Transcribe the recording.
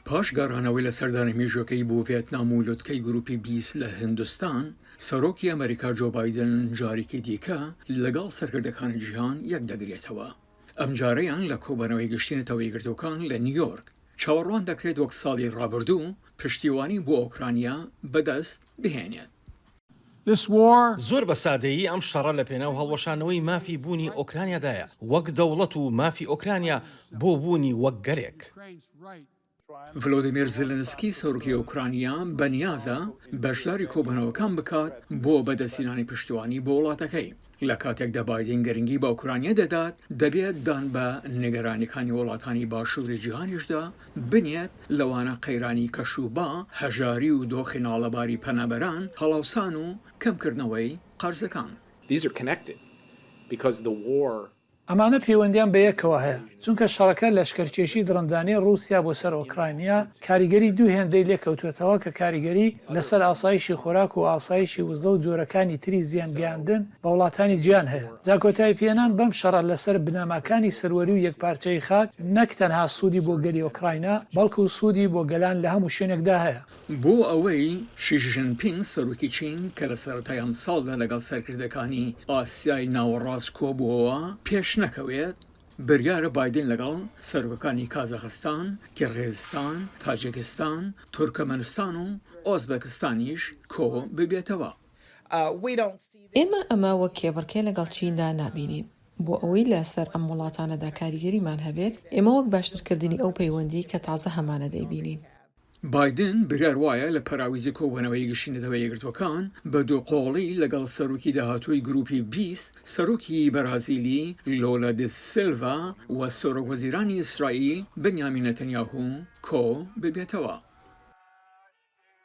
پاش گەڕانەوەی لە سەردانی مێژوەکەی بۆ ڤێتنام و لوتکەی گروپی 20 لە هندستان، سەرۆکی ئەمریکا جۆ بایدن جارێکی دیکە لەگەڵ سەرکردەکانی جیهان یەک دەگرێتەوە. ئەم جارەیان لە کۆبەرەوەی گشتینەتەوە یەکگرتوەکان لە نیویۆرک چاوەڕوان دەکرێت وەک ساڵی ڕابردوو پشتیوانی بۆ ئۆکرانیا بەدەست بهێنێت. زۆر بە سادەیی ئەم شەڕە لە پێناو هەڵوەشانەوەی مافی بوونی ئۆکرانیادایە، وەک دەوڵەت و مافی ئۆکرانیا بۆ بوونی وەک گەلێک. ڤلۆدیمیر زلنسکی سەرۆکی ئۆکرانیا بەنیازە بەشداری کۆبوونەوەکان بکات بۆ بەدەستهێنانی پشتیوانی بۆ وڵاتەکەی. لە کاتێکدا بایدن گرنگی بە ئۆکرانیا دەدات دەبێت دان بە نیگەرانیەکانی وڵاتانی باشووری جیهانیشدا بنێت لەوانە قەیرانی کەشوبا، هەژاری و دۆخی ناڵەباری پەنابەران، هەڵاوسان و کەمکردنەوەی قەرزەکان. ئەمانە پەیوەندیان بە یەکەوە هەیە، چونکە شەڕەکە لەشکرکێشی دڕندانی رووسیا بۆ سەر ئۆکراینیا کاریگەری دوو هێندەی لێکەوتوێتەوە کە کاریگەری لەسەر ئاسایشی خۆراک و ئاسایشی وزە و جۆرەکانی تری زیانگەیاندن بە وڵاتانی گیان هەیە. جاکۆتایی پێێنان بەم شەڕە لەسەر بنەماکانی سەروەری و یەکپارچەی خاک نەک تەنها سوودی بۆ گەلی ئۆکراینە بەڵکو و سوودی بۆ گەلان لە هەموو شوێنێکدا هەیە. بۆ ئەوەی شی ژینپینگ سەرۆکی چین کە لە سەرەتای ئەم ساڵدا لەگەڵ سەرکردەکانی ئاسیای ناوەڕاست کۆبووەوە پێش نەکەوێت، بریارە بایدن لەگەڵ سەرۆکەکانی کازاخستان، کیرغیزستان، تاجیکستان، تورکمەنستان و ئۆزبەکستانیش کۆ ببێتەوە. ئێمە ئەمە وەک کێبڕکێ لەگەڵ چیندا نابینین. بۆ ئەوەی لەسەر ئەم وڵاتانەدا کاریگەریمان هەبێت، ئێمە وەک باشترکردنی ئەو پەیوەندی کە تازە هەمانە دەیبینین. بایدن بریار وایە لە پەراویزی کۆبوونەوەی گشتینەتەوە یەکگرتوەکان بە دووقۆڵی لەگەڵ سەرۆکی داهاتووی گروپی 20 سەرۆکی بەرازیلی لۆلا دی سیلڤا و سەرۆکوەزیرانی ئیسرائیل بنیامین نەتەنیاهو کۆ ببێتەوە.